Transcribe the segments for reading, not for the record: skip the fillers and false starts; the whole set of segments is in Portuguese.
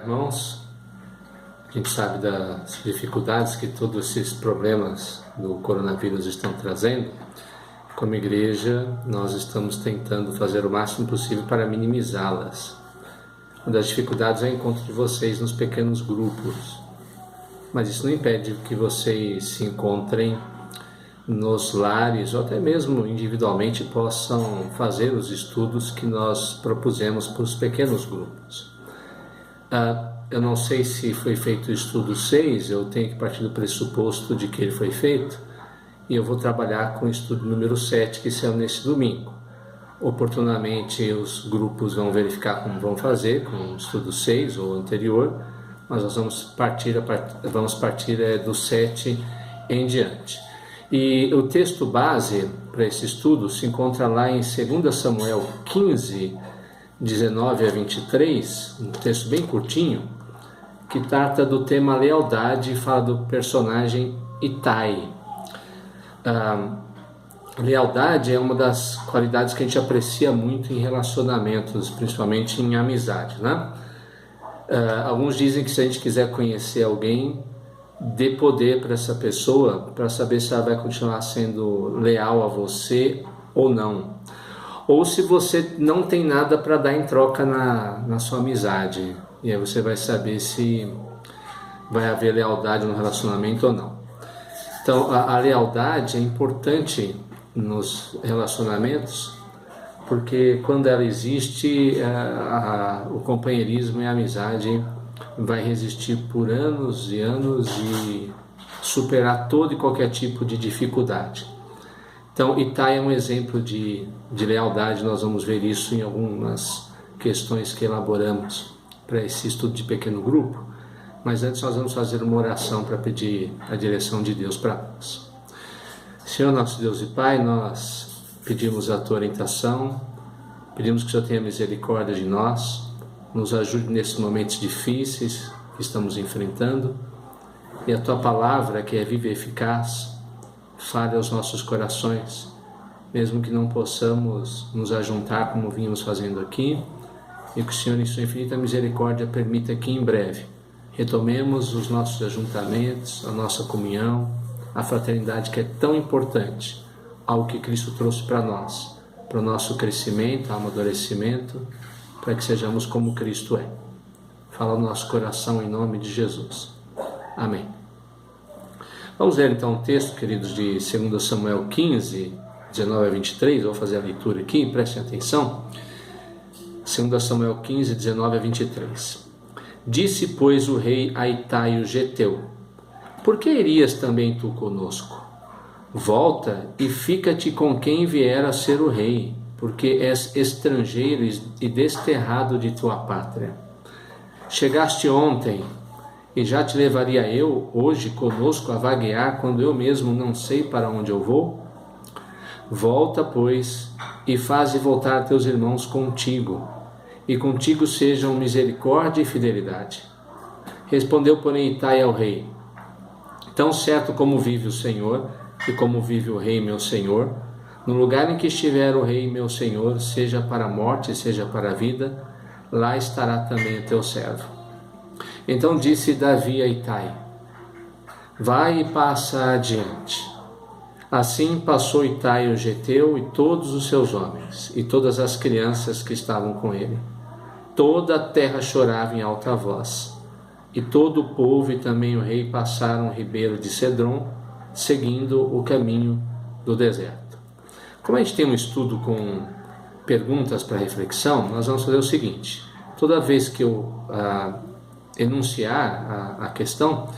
Irmãos, a gente sabe das dificuldades que todos esses problemas do coronavírus estão trazendo. Como igreja, nós estamos tentando fazer o máximo possível para minimizá-las. Uma das dificuldades é o encontro de vocês nos pequenos grupos, mas isso não impede que vocês se encontrem nos lares ou até mesmo individualmente possam fazer os estudos que nós propusemos para os pequenos grupos. Eu não sei se foi feito o estudo 6, eu tenho que partir do pressuposto de que ele foi feito, e eu vou trabalhar com o estudo número 7, que saiu nesse domingo. Oportunamente os grupos vão verificar como vão fazer com o estudo 6 ou anterior, mas nós vamos partir do 7 em diante. E o texto base para esse estudo se encontra lá em 2 Samuel 15, 19 a 23, um texto bem curtinho, que trata do tema lealdade e fala do personagem Itai. Lealdade é uma das qualidades que a gente aprecia muito em relacionamentos, principalmente em amizade, né? Alguns dizem que se a gente quiser conhecer alguém, dê poder para essa pessoa para saber se ela vai continuar sendo leal a você ou não. Ou se você não tem nada para dar em troca na sua amizade. E aí você vai saber se vai haver lealdade no relacionamento ou não. Então, a lealdade é importante nos relacionamentos, porque quando ela existe, o companheirismo e a amizade vai resistir por anos e anos e superar todo e qualquer tipo de dificuldade. Então, Itai é um exemplo de lealdade. Nós vamos ver isso em algumas questões que elaboramos para esse estudo de pequeno grupo, mas antes nós vamos fazer uma oração para pedir a direção de Deus para nós. Senhor nosso Deus e Pai, nós pedimos a Tua orientação, pedimos que o Senhor tenha misericórdia de nós, nos ajude nesses momentos difíceis que estamos enfrentando, e a Tua palavra, que é viva e eficaz, fale aos nossos corações, mesmo que não possamos nos ajuntar como vínhamos fazendo aqui, e que o Senhor, em sua infinita misericórdia, permita que em breve retomemos os nossos ajuntamentos, a nossa comunhão, a fraternidade que é tão importante ao que Cristo trouxe para nós, para o nosso crescimento, amadurecimento, para que sejamos como Cristo é. Fala no nosso coração em nome de Jesus. Amém. Vamos ver então o texto, queridos, de 2 Samuel 15, 19 a 23. Vou fazer a leitura aqui, prestem atenção. 2 Samuel 15, 19 a 23. Disse, pois, o rei a Itai o geteu: por que irias também tu conosco? Volta e fica-te com quem vier a ser o rei, porque és estrangeiro e desterrado de tua pátria. Chegaste ontem, e já te levaria eu, hoje, conosco a vaguear, quando eu mesmo não sei para onde eu vou? Volta, pois, e faze voltar teus irmãos contigo, e contigo sejam misericórdia e fidelidade. Respondeu, porém, Itai ao rei: tão certo como vive o Senhor, e como vive o rei meu senhor, no lugar em que estiver o rei meu senhor, seja para a morte, seja para a vida, lá estará também o teu servo. Então disse Davi a Itai: vai e passa adiante. Assim passou Itai o geteu e todos os seus homens, e todas as crianças que estavam com ele. Toda a terra chorava em alta voz, e todo o povo e também o rei passaram o ribeiro de Cedron, seguindo o caminho do deserto. Como a gente tem um estudo com perguntas para reflexão, nós vamos fazer o seguinte: toda vez que eu enunciar a questão,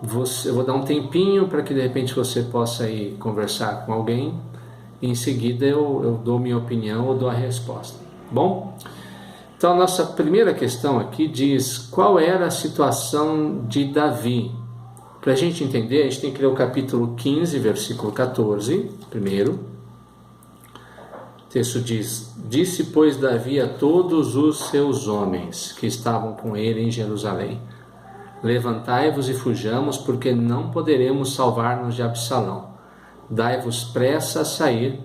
eu vou dar um tempinho para que de repente você possa ir conversar com alguém, e em seguida eu dou minha opinião ou dou a resposta. Bom? Então a nossa primeira questão aqui diz: qual era a situação de Davi? Para a gente entender, a gente tem que ler o capítulo 15, versículo 14, primeiro. O texto diz: disse, pois, Davi a todos os seus homens que estavam com ele em Jerusalém: levantai-vos e fujamos, porque não poderemos salvar-nos de Absalão. Dai-vos pressa a sair,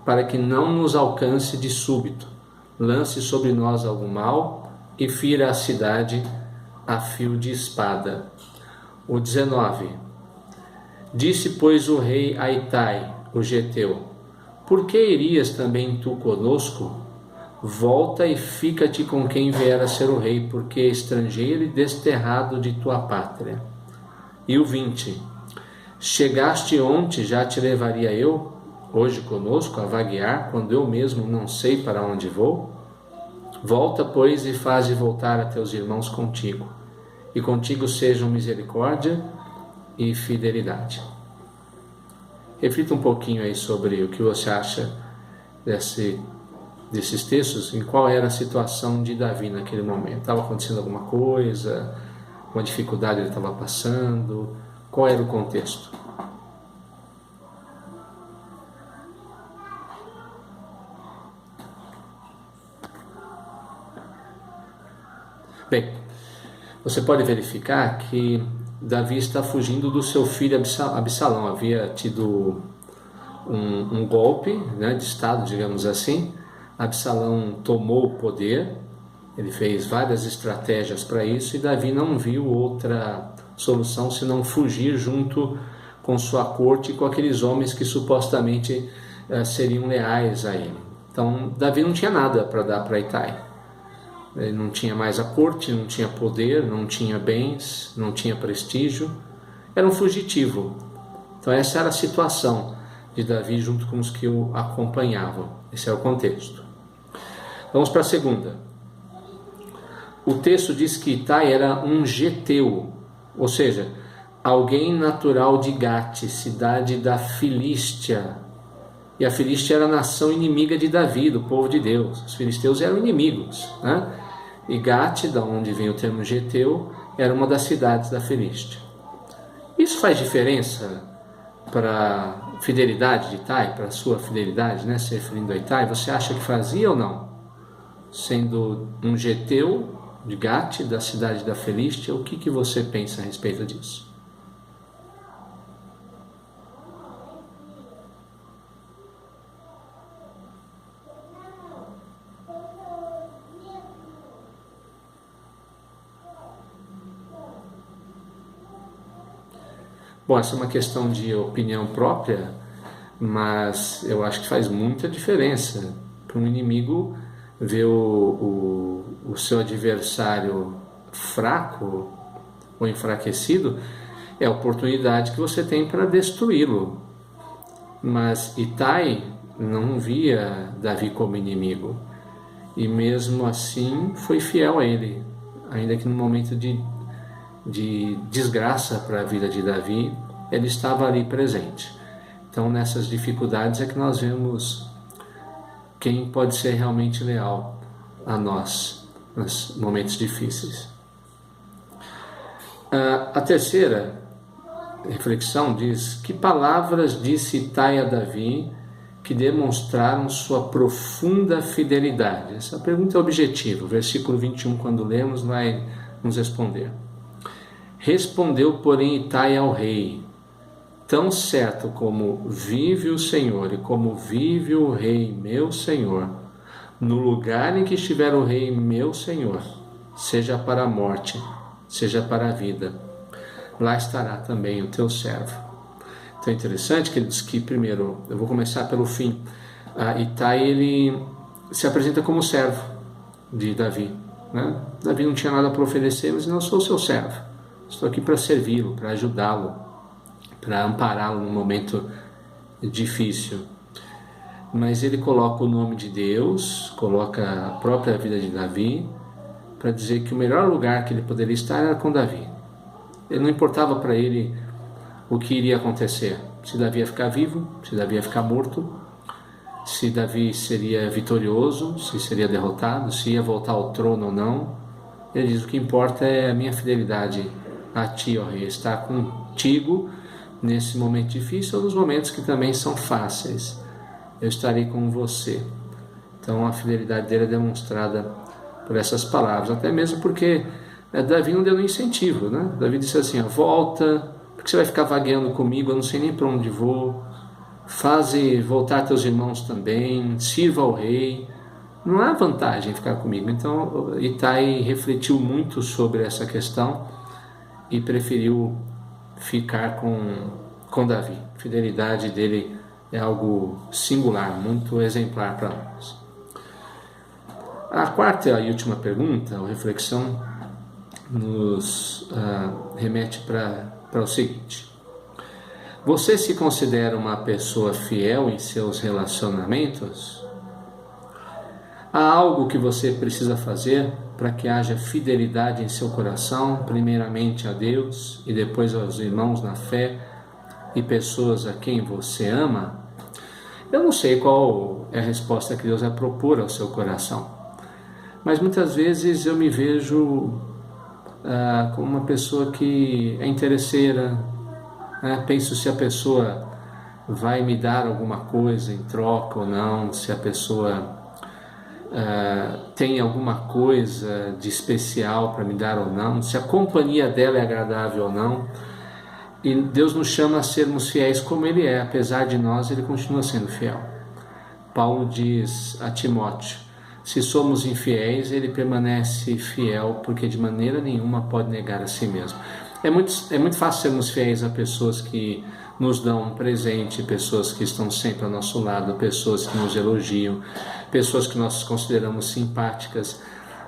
para que não nos alcance de súbito. Lance sobre nós algum mal, e fira a cidade a fio de espada. O 19. Disse, pois, o rei a Itai, o geteu: por que irias também tu conosco? Volta e fica-te com quem vier a ser o rei, porque é estrangeiro e desterrado de tua pátria. E o 20. Chegaste onde já te levaria eu, hoje conosco, a vaguear, quando eu mesmo não sei para onde vou? Volta, pois, e faze voltar a teus irmãos contigo, e contigo sejam misericórdia e fidelidade. Reflita um pouquinho aí sobre o que você acha desses textos, em qual era a situação de Davi naquele momento. Estava acontecendo alguma coisa? Uma dificuldade ele estava passando? Qual era o contexto? Bem, você pode verificar que Davi está fugindo do seu filho Absalão. Havia tido um golpe, né, de estado, digamos assim. Absalão tomou o poder, ele fez várias estratégias para isso, e Davi não viu outra solução senão fugir junto com sua corte e com aqueles homens que supostamente seriam leais a ele. Então, Davi não tinha nada para dar para Itai. Ele não tinha mais a corte, não tinha poder, não tinha bens, não tinha prestígio. Era um fugitivo. Então essa era a situação de Davi junto com os que o acompanhavam. Esse é o contexto. Vamos para a segunda. O texto diz que Itai era um geteu, ou seja, alguém natural de Gate, cidade da Filístia. E a Filístia era a nação inimiga de Davi, do povo de Deus. Os filisteus eram inimigos, né? E Gate, da onde vem o termo geteu, era uma das cidades da Filístia. Isso faz diferença para a fidelidade de Itai, para a sua fidelidade, né? Se referindo a Itai, você acha que fazia ou não? Sendo um geteu de Gate, da cidade da Filístia, o que você pensa a respeito disso? Bom, essa é uma questão de opinião própria, mas eu acho que faz muita diferença para um inimigo ver o seu adversário fraco ou enfraquecido. É a oportunidade que você tem para destruí-lo. Mas Itai não via Davi como inimigo, e mesmo assim foi fiel a ele, ainda que no momento de desgraça para a vida de Davi, ele estava ali presente. Então nessas dificuldades é que nós vemos quem pode ser realmente leal a nós nos momentos difíceis. A terceira reflexão diz: que palavras disse Itai a Davi que demonstraram sua profunda fidelidade? Essa pergunta é objetiva. O versículo 21, quando lemos, vai nos responder. Respondeu, porém, Itai ao rei: tão certo como vive o Senhor e como vive o rei meu senhor, no lugar em que estiver o rei meu senhor, seja para a morte, seja para a vida, lá estará também o teu servo. Então é interessante que ele diz que, primeiro, eu vou começar pelo fim. Itai, ele se apresenta como servo de Davi, né? Davi não tinha nada para oferecer, mas não sou seu servo. Estou aqui para servi-lo, para ajudá-lo, para ampará-lo num momento difícil. Mas ele coloca o nome de Deus, coloca a própria vida de Davi, para dizer que o melhor lugar que ele poderia estar era com Davi. Ele não importava para ele o que iria acontecer, se Davi ia ficar vivo, se Davi ia ficar morto, se Davi seria vitorioso, se seria derrotado, se ia voltar ao trono ou não. Ele diz: o que importa é a minha fidelidade a ti, ó rei, estar contigo nesse momento difícil ou nos momentos que também são fáceis. Eu estarei com você. Então a fidelidade dele é demonstrada por essas palavras, até mesmo porque Davi não deu nenhum incentivo, né? Davi disse assim: volta, porque você vai ficar vagueando comigo, eu não sei nem para onde vou, faze voltar teus irmãos também, sirva ao rei. não há vantagem em ficar comigo. Então Itai refletiu muito sobre essa questão e preferiu ficar com Davi. A fidelidade dele é algo singular, muito exemplar para nós. A quarta e última pergunta, ou reflexão, nos remete para o seguinte: você se considera uma pessoa fiel em seus relacionamentos? Há algo que você precisa fazer para que haja fidelidade em seu coração, primeiramente a Deus e depois aos irmãos na fé e pessoas a quem você ama? Eu não sei qual é a resposta que Deus vai propor ao seu coração, mas muitas vezes eu me vejo como uma pessoa que é interesseira, penso se a pessoa vai me dar alguma coisa em troca ou não, se a pessoa tem alguma coisa de especial para me dar ou não, se a companhia dela é agradável ou não. E Deus nos chama a sermos fiéis como Ele é, apesar de nós, Ele continua sendo fiel. Paulo diz a Timóteo: se somos infiéis, Ele permanece fiel, porque de maneira nenhuma pode negar a si mesmo. É muito fácil sermos fiéis a pessoas que nos dão um presente, pessoas que estão sempre ao nosso lado, pessoas que nos elogiam, pessoas que nós consideramos simpáticas,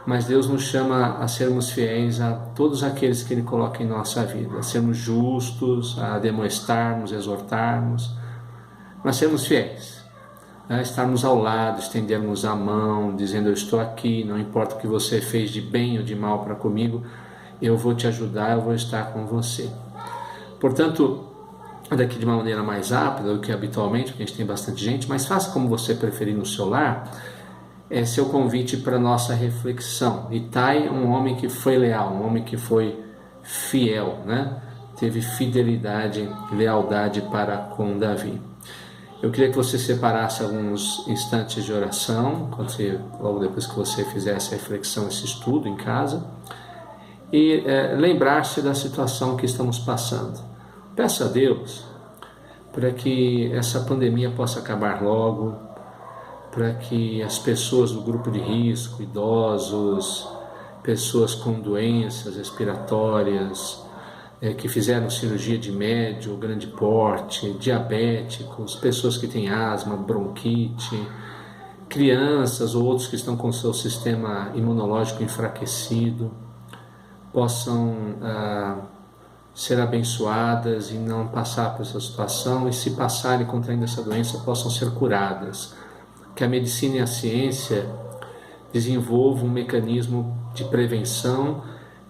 mas Deus nos chama a sermos fiéis a todos aqueles que Ele coloca em nossa vida, a sermos justos, a demonstrarmos, exortarmos, mas sermos fiéis, a estarmos ao lado, estendermos a mão, dizendo: eu estou aqui, não importa o que você fez de bem ou de mal para comigo, eu vou te ajudar, eu vou estar com você. Portanto, daqui de uma maneira mais rápida do que habitualmente, porque a gente tem bastante gente, mas faça como você preferir no seu lar. Esse é o convite para a nossa reflexão. Itai, um homem que foi leal, um homem que foi fiel, teve fidelidade, lealdade para com Davi. Eu queria que você separasse alguns instantes de oração, logo depois que você fizer essa reflexão, esse estudo em casa, e lembrar-se da situação que estamos passando. Peça a Deus para que essa pandemia possa acabar logo, para que as pessoas do grupo de risco, idosos, pessoas com doenças respiratórias, que fizeram cirurgia de médio ou grande porte, diabéticos, pessoas que têm asma, bronquite, crianças ou outros que estão com seu sistema imunológico enfraquecido, possam ser abençoadas e não passar por essa situação, e se passarem contraindo essa doença, possam ser curadas. Que a medicina e a ciência desenvolvam um mecanismo de prevenção,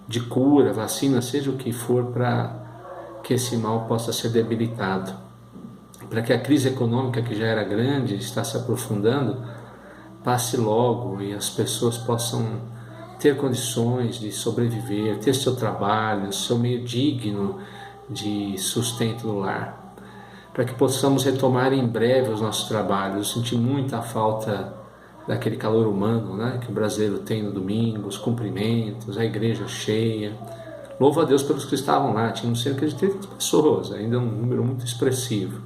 de cura, vacina, seja o que for, para que esse mal possa ser debilitado. Para que a crise econômica, que já era grande, está se aprofundando, passe logo e as pessoas possam ter condições de sobreviver, ter seu trabalho, seu meio digno de sustento no lar. Para que possamos retomar em breve os nossos trabalhos. Eu senti muita falta daquele calor humano, que o brasileiro tem no domingo, os cumprimentos, a igreja cheia. Louvo a Deus pelos que estavam lá, tinham cerca de 30 pessoas, ainda um número muito expressivo.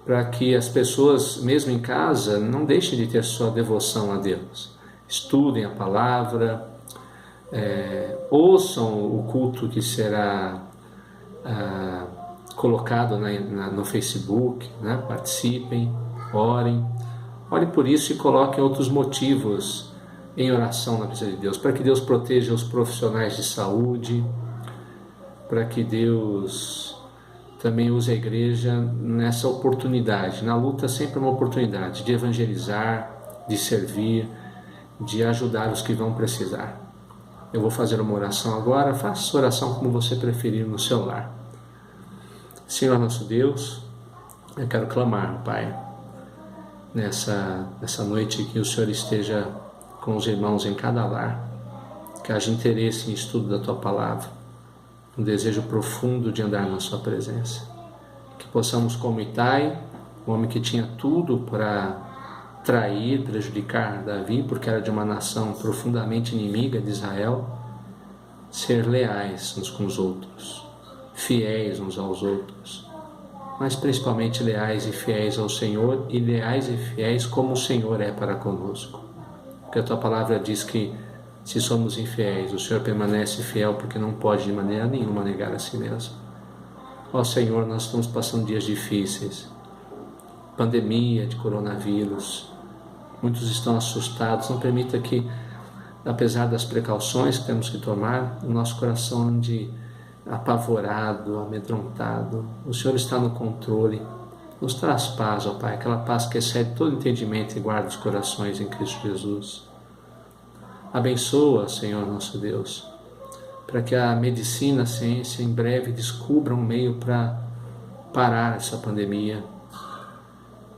Para que as pessoas, mesmo em casa, não deixem de ter sua devoção a Deus. Estudem a palavra, ouçam o culto que será colocado no Facebook, participem, orem por isso e coloquem outros motivos em oração na presença de Deus, para que Deus proteja os profissionais de saúde, para que Deus também use a igreja nessa oportunidade. Na luta sempre é uma oportunidade de evangelizar, de servir, de ajudar os que vão precisar. Eu vou fazer uma oração agora, faça sua oração como você preferir no seu lar. Senhor nosso Deus, eu quero clamar, Pai, nessa noite que o Senhor esteja com os irmãos em cada lar, que haja interesse em estudo da Tua Palavra, um desejo profundo de andar na Sua presença, que possamos, como Itai, um homem que tinha tudo para trair, prejudicar Davi, porque era de uma nação profundamente inimiga de Israel, ser leais uns com os outros, fiéis uns aos outros, mas principalmente leais e fiéis ao Senhor, e leais e fiéis como o Senhor é para conosco. porque a Tua palavra diz que se somos infiéis, o Senhor permanece fiel porque não pode de maneira nenhuma negar a si mesmo. Ó Senhor, nós estamos passando dias difíceis, pandemia de coronavírus, muitos estão assustados. Não permita que, apesar das precauções que temos que tomar, o nosso coração ande apavorado, amedrontado. O Senhor está no controle. Nos traz paz, ó Pai, aquela paz que excede todo entendimento e guarda os corações em Cristo Jesus. Abençoa, Senhor nosso Deus, para que a medicina, a ciência, em breve descubra um meio para parar essa pandemia.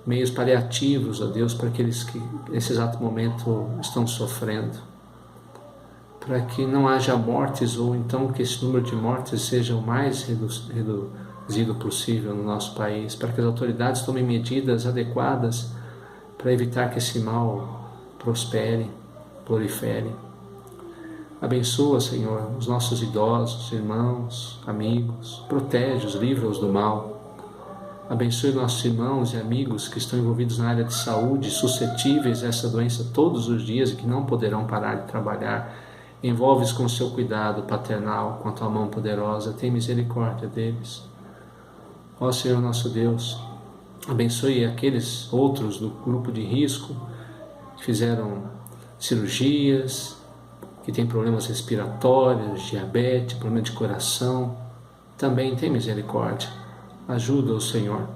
Meios paliativos, ó Deus, para aqueles que nesse exato momento estão sofrendo. Para que não haja mortes, ou então que esse número de mortes seja o mais reduzido possível no nosso país, para que as autoridades tomem medidas adequadas para evitar que esse mal prospere, prolifere. Abençoa, Senhor, os nossos idosos, irmãos, amigos, protege-os, livra-os do mal. Abençoe nossos irmãos e amigos que estão envolvidos na área de saúde, suscetíveis a essa doença todos os dias e que não poderão parar de trabalhar. Envolve-os com o seu cuidado paternal, com a tua mão poderosa. Tem misericórdia deles. Ó Senhor nosso Deus, abençoe aqueles outros do grupo de risco que fizeram cirurgias, que têm problemas respiratórios, diabetes, problema de coração. Também tem misericórdia. Ajuda-o, Senhor,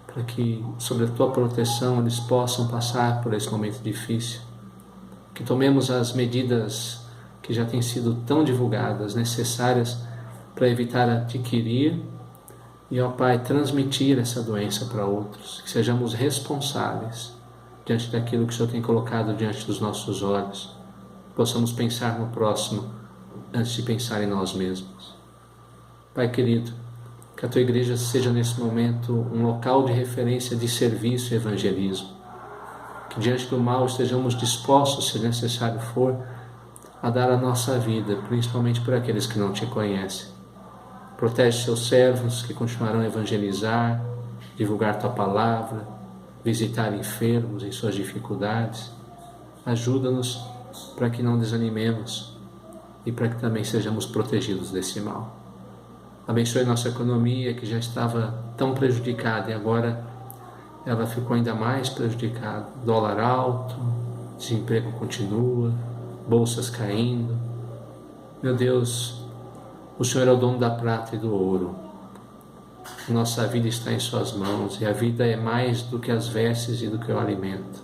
para que, sob a tua proteção, eles possam passar por esse momento difícil. Que tomemos as medidas que já têm sido tão divulgadas, necessárias para evitar adquirir e, ó Pai, transmitir essa doença para outros. Que sejamos responsáveis diante daquilo que o Senhor tem colocado diante dos nossos olhos. Possamos pensar no próximo antes de pensar em nós mesmos. Pai querido, que a tua igreja seja nesse momento um local de referência de serviço e evangelismo. Que diante do mal estejamos dispostos, se necessário for, a dar a nossa vida, principalmente por aqueles que não te conhecem. Protege seus servos que continuarão a evangelizar, divulgar tua palavra, visitar enfermos em suas dificuldades. Ajuda-nos para que não desanimemos e para que também sejamos protegidos desse mal. Abençoe nossa economia, que já estava tão prejudicada e agora ela ficou ainda mais prejudicada. Dólar alto, desemprego continua, bolsas caindo. Meu Deus, o Senhor é o dono da prata e do ouro. Nossa vida está em suas mãos e a vida é mais do que as vestes e do que o alimento.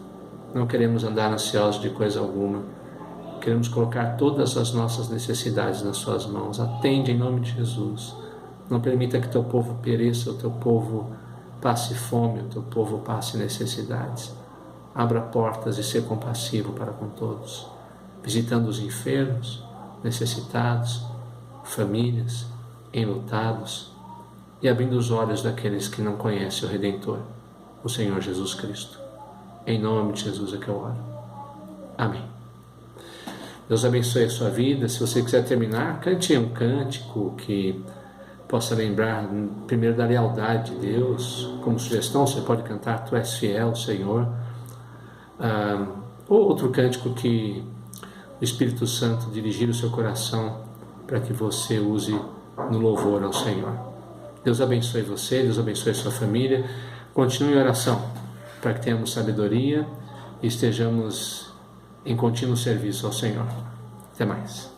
Não queremos andar ansiosos de coisa alguma. Queremos colocar todas as nossas necessidades nas suas mãos. Atende em nome de Jesus. Não permita que teu povo pereça, o teu povo passe fome, o teu povo passe necessidades. Abra portas e seja compassivo para com todos, visitando os enfermos, necessitados, famílias, enlutados, e abrindo os olhos daqueles que não conhecem o Redentor, o Senhor Jesus Cristo. Em nome de Jesus é que eu oro. Amém. Deus abençoe a sua vida. Se você quiser terminar, cante um cântico que possa lembrar primeiro da lealdade de Deus. Como sugestão, você pode cantar Tu és fiel, Senhor. Ou outro cântico que o Espírito Santo dirigir o seu coração para que você use no louvor ao Senhor. Deus abençoe você, Deus abençoe a sua família. Continue em oração para que tenhamos sabedoria e estejamos em contínuo serviço ao Senhor. Até mais.